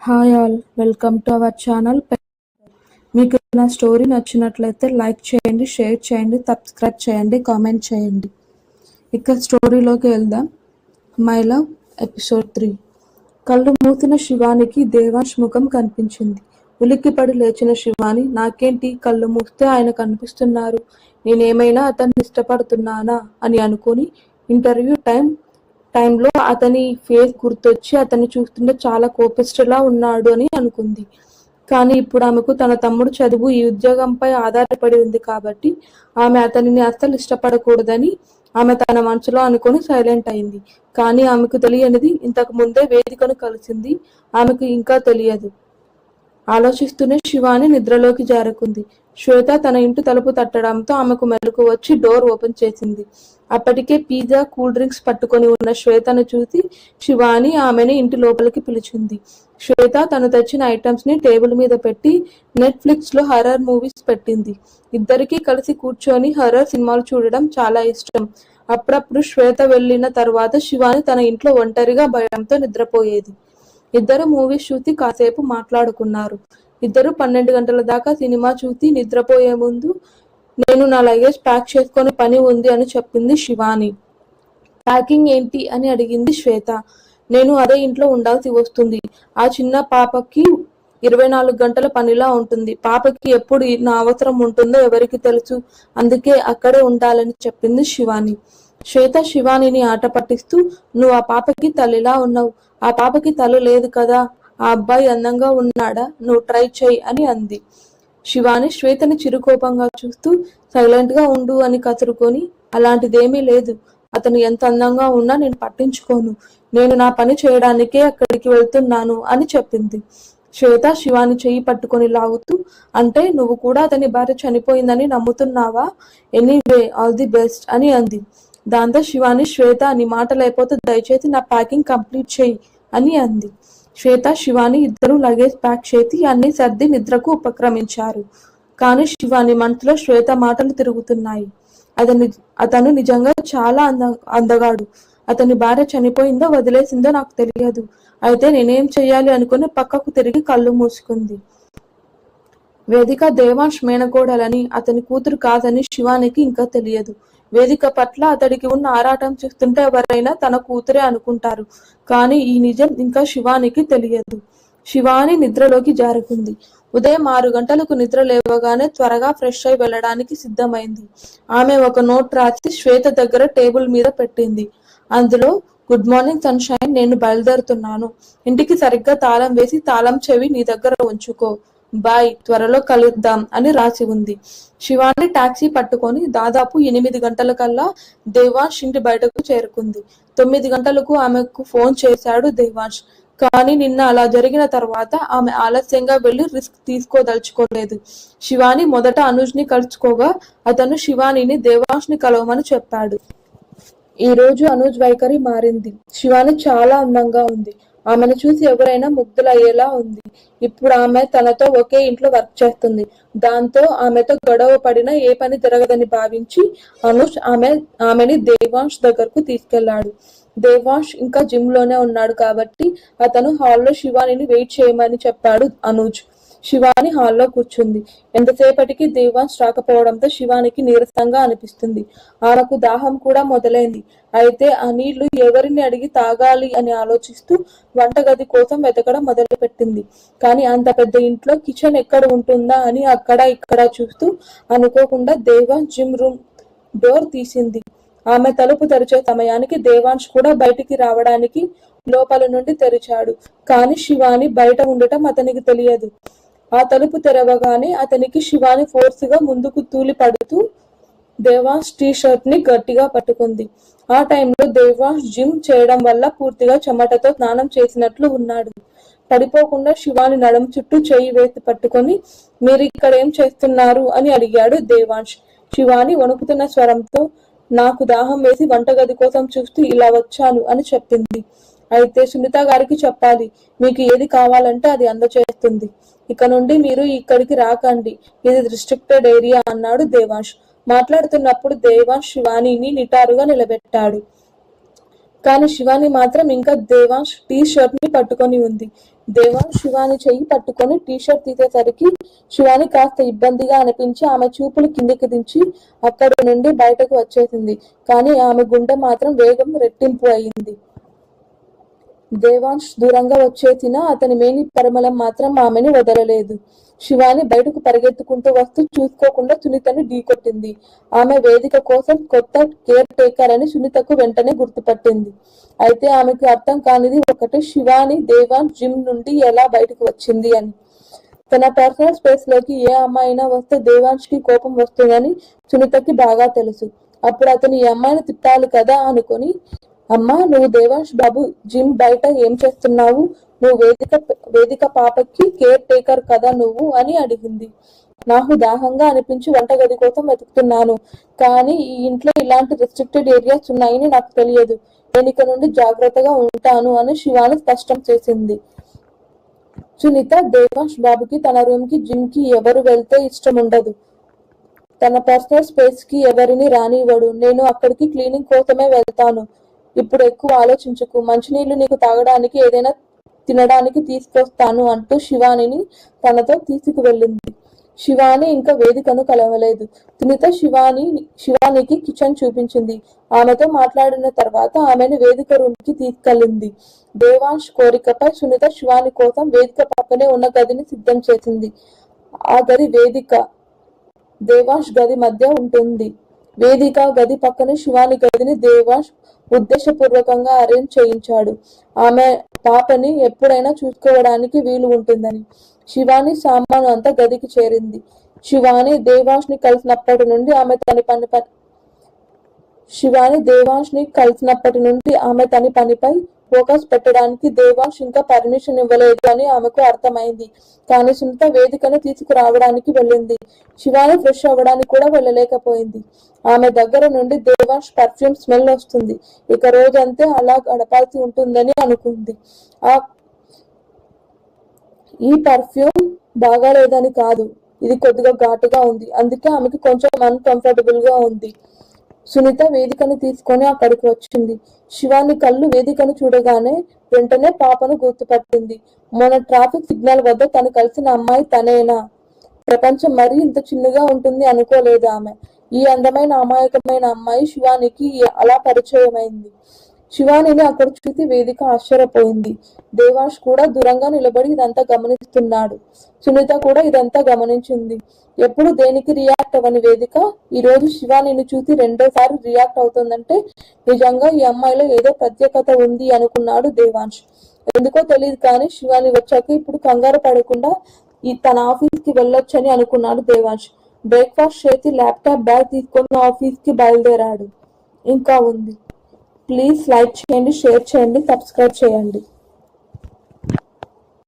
Hi all, welcome to our channel. మీకు నా story నచ్చినట్లయితే లైక్ చేయండి, షేర్ చేయండి, సబ్స్క్రైబ్ చేయండి, కామెంట్ చేయండి. ఇక స్టోరీలోకి వెళ్దాం. My love episode 3. కళ్ళు మూసిన శివానికి దేవాంశ్ ముఖం కనిపించింది. ఉలిక్కిపడి లేచిన శివాని, నాకేంటి కళ్ళు మూస్తే ఆయన కనిపిస్తున్నారు, నేనేమైనా అతన్ని ఇష్టపడుతున్నానా అని అనుకుని ఇంటర్వ్యూ టైంలో అతని ఫేస్ గుర్తొచ్చి అతన్ని చూస్తుంటే చాలా కోపిష్ఠలా ఉన్నాడు అని అనుకుంది. కానీ ఇప్పుడు ఆమెకు తన తమ్ముడు చదువు ఈ ఉద్యోగంపై ఆధారపడి ఉంది కాబట్టి ఆమె అతనిని అస్సలు ఇష్టపడకూడదని ఆమె తన మనసులో అనుకుని సైలెంట్ అయింది. కానీ ఆమెకు తెలియనిది, ఇంతకు ముందే వేదికను కలిసింది ఆమెకు ఇంకా తెలియదు. ఆలోచిస్తూనే శివాని నిద్రలోకి జారుకుంది. శ్వేత తన ఇంటి తలుపు తట్టడంతో ఆమెకు మెలకు వచ్చి డోర్ ఓపెన్ చేసింది. అప్పటికే పిజ్జా, కూల్ డ్రింక్స్ పట్టుకొని ఉన్న శ్వేతను చూసి శివాని ఆమెను ఇంటి లోపలికి పిలిచింది. శ్వేత తను తెచ్చిన ఐటమ్స్ ని టేబుల్ మీద పెట్టి నెట్ఫ్లిక్స్ లో హర్రర్ మూవీస్ పెట్టింది. ఇద్దరికీ కలిసి కూర్చొని హర్రర్ సినిమాలు చూడడం చాలా ఇష్టం. అప్పుడప్పుడు శ్వేత వెళ్లిన తర్వాత శివాని తన ఇంట్లో ఒంటరిగా భయంతో నిద్రపోయేది. ఇద్దరు మూవీస్ చూసి కాసేపు మాట్లాడుకున్నారు. ఇద్దరు 12 గంటల దాకా సినిమా చూసి నిద్రపోయే ముందు నేను నా లగేజ్ ప్యాక్ చేసుకొని పని ఉంది అని చెప్పింది శివాని. ప్యాకింగ్ ఏంటి అని అడిగింది శ్వేత. నేను అదే ఇంట్లో ఉండాల్సి వస్తుంది. ఆ చిన్న పాపకి 24 గంటల పనిలా ఉంటుంది. పాపకి ఎప్పుడు నా అవసరం ఉంటుందో ఎవరికి తెలుసు, అందుకే అక్కడే ఉండాలని చెప్పింది శివాని. శ్వేత శివానిని ఆట పట్టిస్తూ, నువ్వు ఆ పాపకి తల్లిలా ఉన్నావు, ఆ పాపకి తల్లి లేదు కదా, ఆ అబ్బాయి అందంగా ఉన్నాడా, నువ్వు ట్రై చెయ్యి అని అంది. శివాని శ్వేతని చిరుకోపంగా చూస్తూ, సైలెంట్ గా ఉండు అని కసురుకొని, అలాంటిదేమీ లేదు, అతను ఎంత అందంగా ఉన్నా నేను పట్టించుకోను, నేను నా పని చేయడానికే అక్కడికి వెళ్తున్నాను అని చెప్పింది. శ్వేత శివాని చెయ్యి పట్టుకొని లాగుతూ, అంటే నువ్వు కూడా అతని భార్య చనిపోయిందని నమ్ముతున్నావా, ఎనీవే ఆల్ ది బెస్ట్ అని అంది. దాంతో శివాని, శ్వేత నీ మాటలు అయిపోతే దయచేసి నా ప్యాకింగ్ కంప్లీట్ చెయ్యి అని అంది. శ్వేత శివాని ఇద్దరు లగేజ్ ప్యాక్ చేసి అన్ని సర్ది నిద్రకు ఉపక్రమించారు. కానీ శివాని మనసులో శ్వేత మాటలు తిరుగుతున్నాయి. అతను నిజంగా చాలా అందగాడు. అతని భార్య చనిపోయిందో వదిలేసిందో నాకు తెలియదు. అయితే నేనేం చెయ్యాలి అనుకుని పక్కకు తిరిగి కళ్ళు మూసుకుంది. వేదిక దేవాంశ్ మేనకోడలని, అతని కూతురు కాదని శివానికి ఇంకా తెలియదు. వేదిక పట్ల అతడికి ఉన్న ఆరాటం చూస్తుంటే ఎవరైనా తన కూతురే అనుకుంటారు. కానీ ఈ నిజం ఇంకా శివానికి తెలియదు. శివాని నిద్రలోకి జారుకుంది. ఉదయం 6 గంటలకు నిద్ర లేవగానే త్వరగా ఫ్రెష్ అయి వెళ్ళడానికి సిద్ధమైంది. ఆమె ఒక నోట్ రాసి శ్వేత దగ్గర టేబుల్ మీద పెట్టింది. అందులో, గుడ్ మార్నింగ్ సన్షైన్, నేను బయలుదేరుతున్నాను. ఇంటికి సరిగ్గా తాళం వేసి తాళం చెవి నీ దగ్గర ఉంచుకో. బాయ్, త్వరలో కలుద్దాం అని రాసి ఉంది. శివాని టాక్సీ పట్టుకొని దాదాపు 8 గంటలకల్లా దేవాంశ్ ఇంటి బయటకు చేరుకుంది. 9 గంటలకు ఆమెకు ఫోన్ చేశాడు దేవాంశ్. కానీ నిన్న అలా జరిగిన తర్వాత ఆమె ఆలస్యంగా వెళ్లి రిస్క్ తీసుకోదలుచుకోలేదు. శివాని మొదట అనుజ్ ని కలుసుకోగా అతను శివానిని దేవాంశ్ ని కలవమని చెప్పాడు. ఈ రోజు అనుజ్ వైఖరి మారింది. శివాని చాలా అందంగా ఉంది. ఆమెను చూసి ఎవరైనా ముగ్ధులయ్యేలా ఉంది. ఇప్పుడు ఆమె తనతో ఒకే ఇంట్లో వర్క్ చేస్తుంది. దాంతో ఆమెతో గొడవ పడినా ఏ పని జరగదని భావించి అనుజ్ ఆమెని దేవాంశ్ దగ్గరకు తీసుకెళ్లాడు. దేవాంశ్ ఇంకా జిమ్ లోనే ఉన్నాడు కాబట్టి అతను హాల్లో శివానిని వెయిట్ చేయమని చెప్పాడు అనుజ్. శివాని హాల్లో కూర్చుంది. ఎంతసేపటికి దేవాంశ్ రాకపోవడంతో శివానికి నీరసంగా అనిపిస్తుంది. ఆమెకు దాహం కూడా మొదలైంది. అయితే ఆ నీళ్లు ఎవరిని అడిగి తాగాలి అని ఆలోచిస్తూ వంటగది కోసం వెతకడం మొదలుపెట్టింది. కానీ అంత పెద్ద ఇంట్లో కిచెన్ ఎక్కడ ఉంటుందా అని అక్కడ ఇక్కడ చూస్తూ అనుకోకుండా దేవాంశ్ జిమ్ రూమ్ డోర్ తీసింది. ఆమె తలుపు తెరిచే సమయానికి దేవాంశ్ కూడా బయటికి రావడానికి లోపల నుండి తెరిచాడు. కానీ శివాని బయట ఉండటం అతనికి తెలియదు. ఆ తలుపు తెరవగానే అతనికి శివాని ఫోర్స్ గా ముందుకు తూలి పడుతూ దేవాంశ్ టీ షర్ట్ ని గట్టిగా పట్టుకుంది. ఆ టైంలో దేవాంశ్ జిమ్ చేయడం వల్ల పూర్తిగా చెమటతో స్నానం చేసినట్లు ఉన్నాడు. పడిపోకుండా శివాని నడుం చుట్టూ చెయ్యి వేసి పట్టుకొని, మీరు ఇక్కడ ఏం చేస్తున్నారు అని అడిగాడు దేవాంశ్. శివాని వణుకుతున్న స్వరంతో, నాకు దాహం వేసి వంటగది కోసం చూస్తూ ఇలా వచ్చాను అని చెప్పింది. అయితే సునీత గారికి చెప్పాలి, మీకు ఏది కావాలంటే అది అందచేస్తుంది. ఇక నుండి మీరు ఇక్కడికి రాకండి, ఇది రిస్ట్రిక్టెడ్ ఏరియా అన్నాడు దేవాంశ్. మాట్లాడుతున్నప్పుడు దేవాంశ్ శివానిని నిటారుగా నిలబెట్టాడు. కానీ శివాని మాత్రం ఇంకా దేవాంశ్ టీ షర్ట్ ని పట్టుకొని ఉంది. దేవాంశ్ శివాని చెయ్యి పట్టుకొని టీ షర్ట్ తీసేసరికి శివాని కాస్త ఇబ్బందిగా అనిపించి ఆమె చూపులు కిందికి దించి అక్కడి నుండి బయటకు వచ్చేసింది. కానీ ఆమె గుండె మాత్రం వేగం రెట్టింపు అయింది. దేవాంశ్ దూరంగా వచ్చేసినా అతని మేని పరిమళం మాత్రం ఆమెని వదలలేదు. శివాని బయటకు పరిగెత్తుకుంటూ వస్తూ చూసుకోకుండా సునీతని ఢీకొట్టింది. ఆమె వేదిక కోసం కొత్త కేర్ టేకర్ అని సునీతకు వెంటనే గుర్తుపట్టింది. అయితే ఆమెకు అర్థం కానిది ఒకటే, శివాని దేవాంశ్ జిమ్ నుండి ఎలా బయటకు వచ్చింది అని. తన పర్సనల్ స్పేస్ లోకి ఏ అమ్మాయినా వస్తే దేవాంశ్ కి కోపం వస్తుందని సునీతకి బాగా తెలుసు. అప్పుడు అతను ఈ అమ్మాయిని తిట్టాలి కదా అనుకుని, అమ్మా, నువ్వు దేవాంశ్ బాబు జిమ్ బయట ఏం చేస్తున్నావు? నువ్వు వేదిక పాపకి కేర్ టేకర్ కదా నువ్వు అని అడిగింది. నాకు దాహంగా అనిపించి వంటగది కోసం వెతుకుతున్నాను. కానీ ఈ ఇంట్లో ఇలాంటి రెస్ట్రిక్టెడ్ ఏరియాస్ ఉన్నాయని నాకు తెలియదు. నేను ఇక నుండి జాగ్రత్తగా ఉంటాను అని శివాని స్పష్టం చేసింది. సునీత దేవాంశ్ బాబుకి తన రూమ్ కి జిమ్ కి ఎవరు వెళ్తే ఇష్టం ఉండదు. తన పర్సనల్ స్పేస్ కి ఎవరిని రానివ్వడు. నేను అక్కడికి క్లీనింగ్ కోసమే వెళ్తాను. ఇప్పుడు ఎక్కువ ఆలోచించకు. మంచినీళ్లు నీకు తాగడానికి, ఏదైనా తినడానికి తీసుకొస్తాను అంటూ శివానిని తనతో తీసుకువెళ్ళింది. శివాని ఇంకా వేదికను కలవలేదు. సునీత శివానికి కిచెన్ చూపించింది. ఆమెతో మాట్లాడిన తర్వాత ఆమెను వేదిక రూమ్ కి తీసుకెళ్ళింది. దేవాంశ్ కోరికపై సునీత శివాని కోసం వేదిక పక్కనే ఉన్న గదిని సిద్ధం చేసింది. ఆ గది వేదిక దేవాంశ్ గది మధ్య ఉంటుంది. వేదిక గది పక్కనే శివాని గదిని దేవాంశ్ ఉద్దేశపూర్వకంగా అరేంజ్ చేయించాడు. ఆమె పాపని ఎప్పుడైనా చూసుకోవడానికి వీలు ఉంటుందని. శివాని సామాను అంతా గదికి చేరింది. శివాని దేవాంశ్ ని కలిసినప్పటి నుండి ఆమె తన పనిపై ఫోకస్ పెట్టడానికి దేవాంశ్ ఇంకా పర్మిషన్ ఇవ్వలేదు అని ఆమెకు అర్థమైంది. కానీ సునీత వేదికను తీసుకురావడానికి వెళ్ళింది. శివాని ఫ్రెష్ అవ్వడానికి కూడా వెళ్ళలేకపోయింది. ఆమె దగ్గర నుండి దేవాంశ్ పర్ఫ్యూమ్ స్మెల్ వస్తుంది. ఇక రోజంతా అలా గడపాల్సి ఉంటుందని అనుకుంది. ఈ పర్ఫ్యూమ్ బాగాలేదని కాదు, ఇది కొద్దిగా ఘాటుగా ఉంది. అందుకే ఆమెకి కొంచెం అన్కంఫర్టబుల్ గా ఉంది. సునీత వేదికను తీసుకొని అక్కడికి వచ్చింది. శివాని కళ్ళు వేదికను చూడగానే వెంటనే పాపను గుర్తుపట్టింది. మొన్న ట్రాఫిక్ సిగ్నల్ వద్ద తను కలిసిన అమ్మాయి తనేనా? ప్రపంచం మరీ ఇంత చిన్నగా ఉంటుంది అనుకోలేదు ఆమె. ఈ అందమైన అమాయకమైన అమ్మాయి శివానికి అలా పరిచయమైంది. శివానిని అక్కడ చూసి వేదిక ఆశ్చర్యపోయింది. దేవాంశ్ కూడా దూరంగా నిలబడి ఇదంతా గమనిస్తున్నాడు. సునీత కూడా ఇదంతా గమనించింది. ఎప్పుడు దేనికి రియాక్ట్ అవ్వని వేదిక ఈ రోజు శివానిని చూసి రెండోసారి రియాక్ట్ అవుతుందంటే నిజంగా ఈ అమ్మాయిలో ఏదో ప్రత్యేకత ఉంది అనుకున్నాడు దేవాంశ్. ఎందుకో తెలియదు కానీ శివాని వచ్చాక ఇప్పుడు కంగారు పడకుండా తన ఆఫీస్ కి వెళ్ళొచ్చని అనుకున్నాడు దేవాంశ్. బ్రేక్ఫాస్ట్ చేసి ల్యాప్టాప్ బ్యాగ్ తీసుకొని ఆఫీస్ కి బయలుదేరాడు. ఇంకా ఉంది. ప్లీజ్ లైక్ చేయండి, షేర్ చేయండి, సబ్స్క్రైబ్ చేయండి.